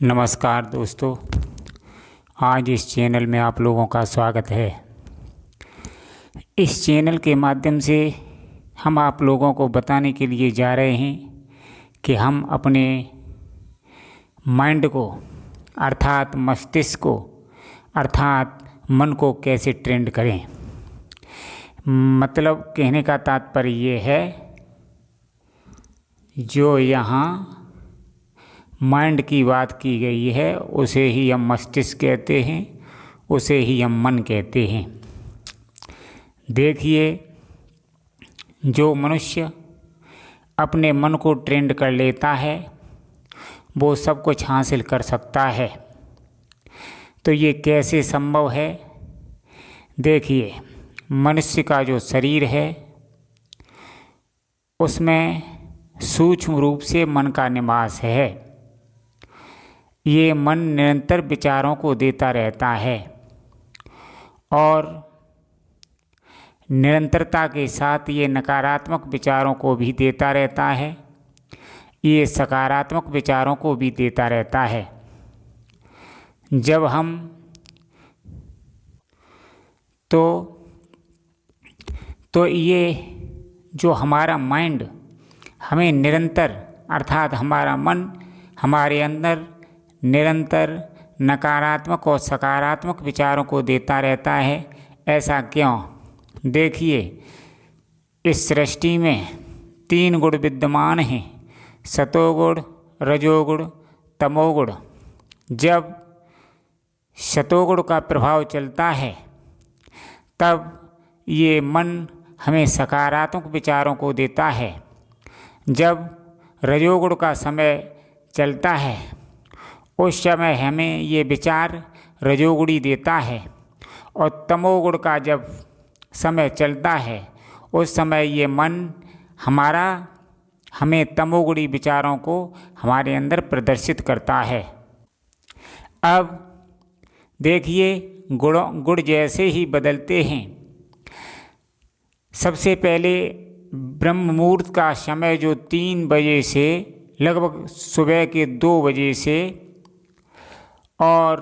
नमस्कार दोस्तों, आज इस चैनल में आप लोगों का स्वागत है। इस चैनल के माध्यम से हम आप लोगों को बताने के लिए जा रहे हैं कि हम अपने माइंड को अर्थात मस्तिष्क को अर्थात मन को कैसे ट्रेंड करें। मतलब कहने का तात्पर्य ये है, जो यहाँ माइंड की बात की गई है उसे ही हम मस्तिष्क कहते हैं, उसे ही हम मन कहते हैं। देखिए, जो मनुष्य अपने मन को ट्रेंड कर लेता है वो सब कुछ हासिल कर सकता है। तो ये कैसे संभव है? देखिए, मनुष्य का जो शरीर है उसमें सूक्ष्म रूप से मन का निवास है। ये मन निरंतर विचारों को देता रहता है और निरंतरता के साथ ये नकारात्मक विचारों को भी देता रहता है, ये सकारात्मक विचारों को भी देता रहता है। जब हम तो ये जो हमारा माइंड हमें निरंतर अर्थात हमारा मन हमारे अंदर निरंतर नकारात्मक और सकारात्मक विचारों को देता रहता है। ऐसा क्यों? देखिए, इस सृष्टि में 3 गुण विद्यमान हैं, सतोगुण, रजोगुण, तमोगुण। जब सतोगुण का प्रभाव चलता है तब ये मन हमें सकारात्मक विचारों को देता है। जब रजोगुण का समय चलता है उस समय हमें ये विचार रजोगुणी देता है, और तमोगुण का जब समय चलता है उस समय ये मन हमें तमोगुणी विचारों को हमारे अंदर प्रदर्शित करता है। अब देखिए, गुण जैसे ही बदलते हैं। सबसे पहले ब्रह्म मुहूर्त का समय जो 3 बजे से लगभग सुबह के 2 बजे से और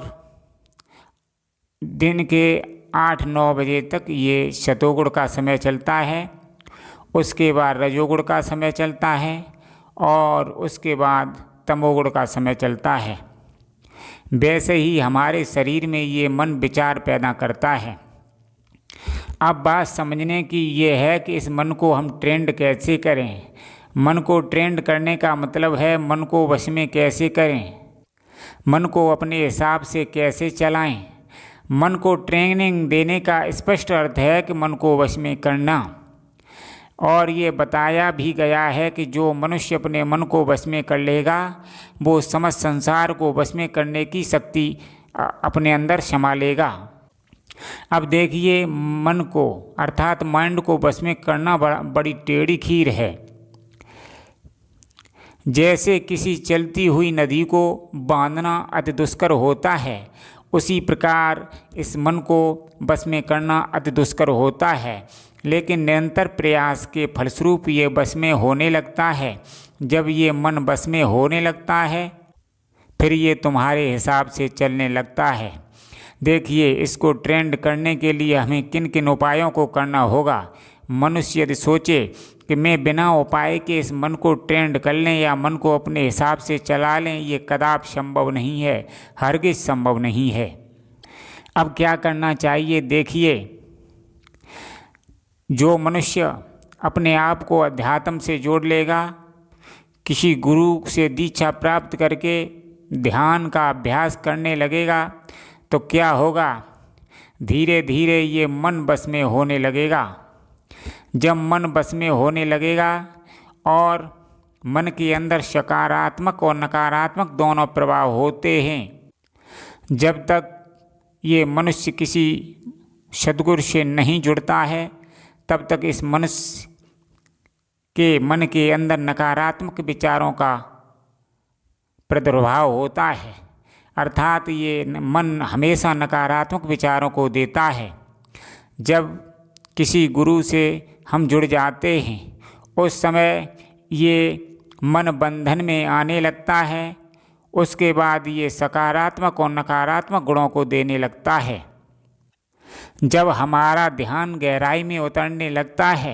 दिन के 8-9 बजे तक ये सतोगुण का समय चलता है। उसके बाद रजोगुण का समय चलता है और उसके बाद तमोगुण का समय चलता है। वैसे ही हमारे शरीर में ये मन विचार पैदा करता है। अब बात समझने की ये है कि इस मन को हम ट्रेंड कैसे करें। मन को ट्रेंड करने का मतलब है मन को वश में कैसे करें, मन को अपने हिसाब से कैसे चलाएं। मन को ट्रेनिंग देने का स्पष्ट अर्थ है कि मन को वश में करना। और ये बताया भी गया है कि जो मनुष्य अपने मन को वश में कर लेगा वो समस्त संसार को वश में करने की शक्ति अपने अंदर संभालेगा। अब देखिए, मन को अर्थात माइंड को वश में करना बड़ी टेढ़ी खीर है। जैसे किसी चलती हुई नदी को बांधना अति दुष्कर होता है, उसी प्रकार इस मन को बस में करना अति दुष्कर होता है। लेकिन निरंतर प्रयास के फलस्वरूप ये बस में होने लगता है। जब ये मन बस में होने लगता है फिर ये तुम्हारे हिसाब से चलने लगता है। देखिए, इसको ट्रेंड करने के लिए हमें किन किन उपायों को करना होगा। मनुष्य यदि सोचे कि मैं बिना उपाय के इस मन को ट्रेंड कर लें या मन को अपने हिसाब से चला लें, ये कदापि संभव नहीं है, हरगिज संभव नहीं है। अब क्या करना चाहिए? देखिए, जो मनुष्य अपने आप को अध्यात्म से जोड़ लेगा, किसी गुरु से दीक्षा प्राप्त करके ध्यान का अभ्यास करने लगेगा, तो क्या होगा? धीरे धीरे ये मन बस में होने लगेगा। जब मन बस में होने लगेगा और मन के अंदर सकारात्मक और नकारात्मक दोनों प्रभाव होते हैं, जब तक ये मनुष्य किसी सद्गुरु से नहीं जुड़ता है तब तक इस मनुष्य के मन के अंदर नकारात्मक विचारों का प्रादुर्भाव होता है। अर्थात ये मन हमेशा नकारात्मक विचारों को देता है। जब किसी गुरु से हम जुड़ जाते हैं उस समय ये मन बंधन में आने लगता है उसके बाद ये सकारात्मक और नकारात्मक गुणों को देने लगता है। जब हमारा ध्यान गहराई में उतरने लगता है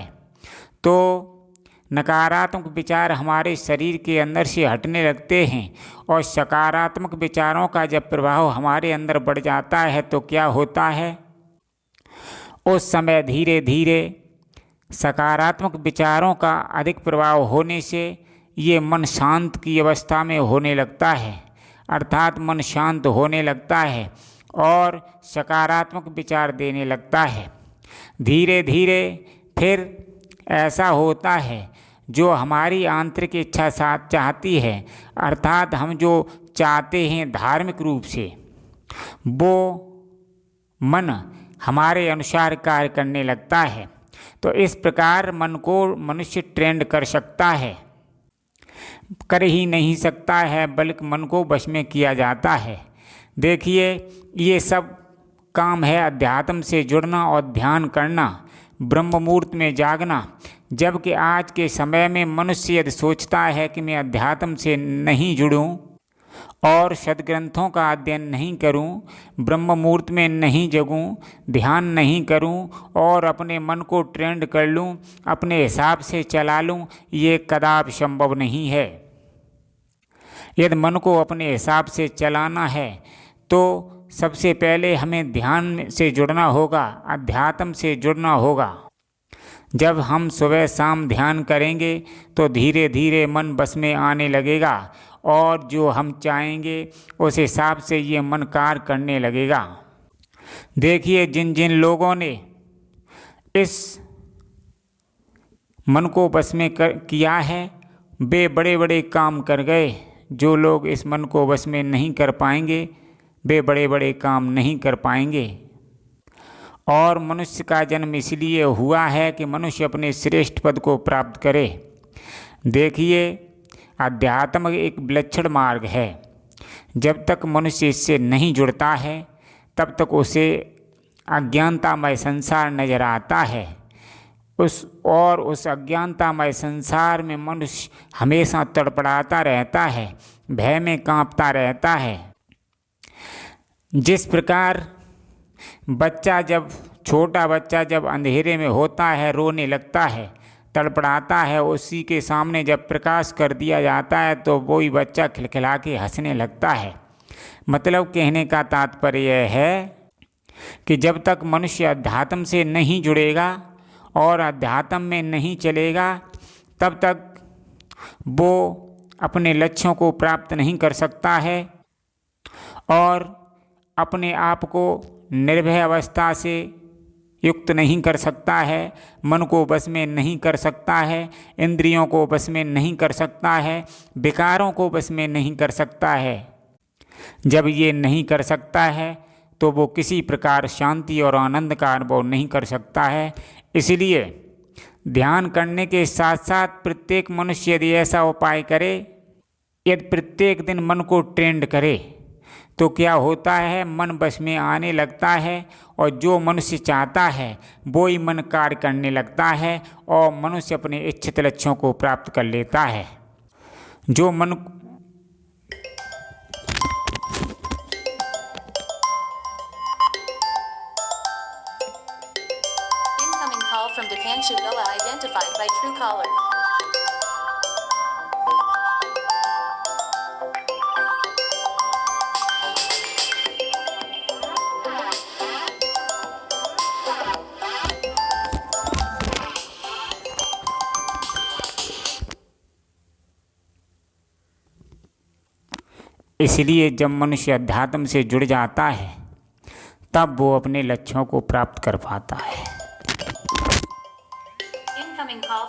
तो नकारात्मक विचार हमारे शरीर के अंदर से हटने लगते हैं और सकारात्मक विचारों का जब प्रभाव हमारे अंदर बढ़ जाता है तो क्या होता है, उस समय धीरे धीरे सकारात्मक विचारों का अधिक प्रभाव होने से ये मन शांत की अवस्था में होने लगता है, अर्थात मन शांत होने लगता है और सकारात्मक विचार देने लगता है। धीरे धीरे फिर ऐसा होता है जो हमारी आंतरिक इच्छा साथ चाहती है, अर्थात हम जो चाहते हैं धार्मिक रूप से, वो मन हमारे अनुसार कार्य करने लगता है। तो इस प्रकार मन को मनुष्य ट्रेंड कर सकता है, कर ही नहीं सकता है बल्कि मन को वश में किया जाता है। देखिए, ये सब काम है अध्यात्म से जुड़ना और ध्यान करना, ब्रह्म मुहूर्त में जागना। जबकि आज के समय में मनुष्य यदि सोचता है कि मैं अध्यात्म से नहीं जुड़ूं और सद्ग्रंथों का अध्ययन नहीं करूं, ब्रह्म मुहूर्त में नहीं जगूं, ध्यान नहीं करूं और अपने मन को ट्रेंड कर लूं, अपने हिसाब से चला लूं, ये कदापि संभव नहीं है। यदि मन को अपने हिसाब से चलाना है तो सबसे पहले हमें ध्यान से जुड़ना होगा, अध्यात्म से जुड़ना होगा। जब हम सुबह शाम ध्यान करेंगे तो धीरे धीरे मन बस में आने लगेगा और जो हम चाहेंगे उस हिसाब से ये मन कार्य करने लगेगा। देखिए, जिन जिन लोगों ने इस मन को बस में किया है वे बड़े बड़े काम कर गए। जो लोग इस मन को बस में नहीं कर पाएंगे वे बड़े बड़े काम नहीं कर पाएंगे। और मनुष्य का जन्म इसलिए हुआ है कि मनुष्य अपने श्रेष्ठ पद को प्राप्त करे। देखिए, अध्यात्म एक विलक्षण मार्ग है। जब तक मनुष्य इससे नहीं जुड़ता है तब तक उसे अज्ञानतामय संसार नजर आता है। उस अज्ञानतामय संसार में मनुष्य हमेशा तड़पड़ाता रहता है, भय में कांपता रहता है। जिस प्रकार छोटा बच्चा जब अंधेरे में होता है, रोने लगता है, तड़पड़ाता है, उसी के सामने जब प्रकाश कर दिया जाता है तो वही बच्चा खिलखिला के हंसने लगता है। मतलब कहने का तात्पर्य है कि जब तक मनुष्य अध्यात्म से नहीं जुड़ेगा और अध्यात्म में नहीं चलेगा तब तक वो अपने लक्ष्यों को प्राप्त नहीं कर सकता है और अपने आप को निर्भय अवस्था से युक्त नहीं कर सकता है, मन को बस में नहीं कर सकता है, इंद्रियों को बस में नहीं कर सकता है, विकारों को बस में नहीं कर सकता है। जब ये नहीं कर सकता है तो वो किसी प्रकार शांति और आनंद का अनुभव नहीं कर सकता है। इसलिए ध्यान करने के साथ साथ प्रत्येक मनुष्य यदि ऐसा उपाय करे, यदि प्रत्येक दिन मन को ट्रेंड करे तो क्या होता है, मन बस में आने लगता है और जो मनुष्य चाहता है वो ही मन कार्य करने लगता है और मनुष्य अपने इच्छित लक्ष्यों को प्राप्त कर लेता है। जो मन Incoming call from Dipanshu Gula identified by Truecaller. इसलिए जब मनुष्य अध्यात्म से जुड़ जाता है तब वो अपने लक्ष्यों को प्राप्त कर पाता है। Incoming call.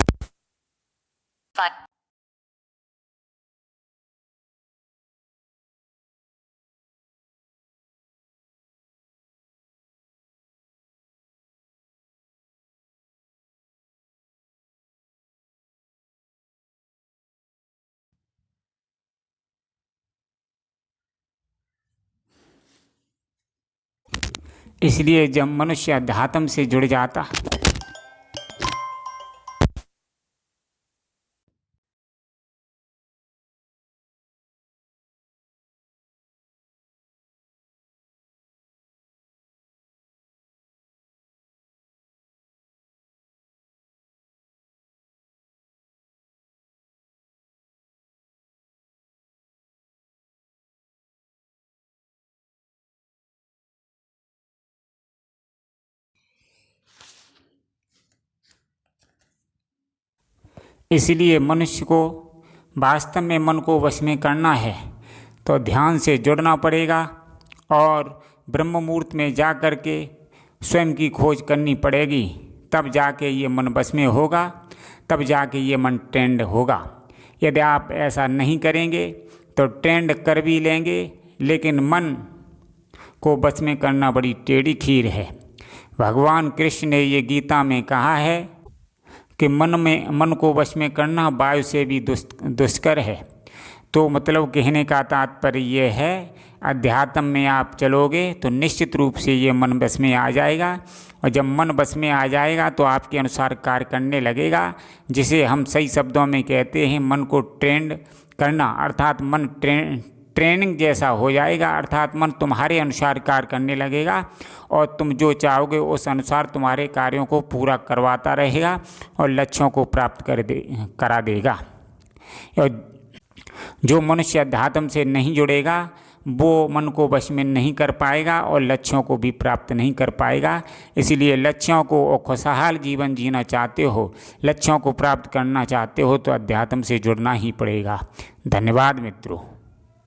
इसलिए जब मनुष्य अध्यात्म से जुड़ जाता इसलिए मनुष्य को वास्तव में मन को वश में करना है तो ध्यान से जुड़ना पड़ेगा और ब्रह्म मुहूर्त में जा कर के स्वयं की खोज करनी पड़ेगी। तब जाके ये मन बस में होगा, तब जाके ये मन ट्रेंड होगा। यदि आप ऐसा नहीं करेंगे तो ट्रेंड कर भी लेंगे, लेकिन मन को बस में करना बड़ी टेढ़ी खीर है। भगवान कृष्ण ने ये गीता में कहा है कि मन को वश में करना वायु से भी दुष्कर है। तो मतलब कहने का तात्पर्य ये है, अध्यात्म में आप चलोगे तो निश्चित रूप से ये मन बस में आ जाएगा, और जब मन बस में आ जाएगा तो आपके अनुसार कार्य करने लगेगा, जिसे हम सही शब्दों में कहते हैं मन को ट्रेंड करना। अर्थात मन ट्रेनिंग जैसा हो जाएगा, अर्थात मन तुम्हारे अनुसार कार्य करने लगेगा और तुम जो चाहोगे उस अनुसार तुम्हारे कार्यों को पूरा करवाता रहेगा और लक्ष्यों को प्राप्त करा देगा। और जो मनुष्य अध्यात्म से नहीं जुड़ेगा वो मन को वश में नहीं कर पाएगा और लक्ष्यों को भी प्राप्त नहीं कर पाएगा। इसलिए लक्ष्यों को और खुशहाल जीवन जीना चाहते हो, लक्ष्यों को प्राप्त करना चाहते हो तो अध्यात्म से जुड़ना ही पड़ेगा। धन्यवाद मित्रों।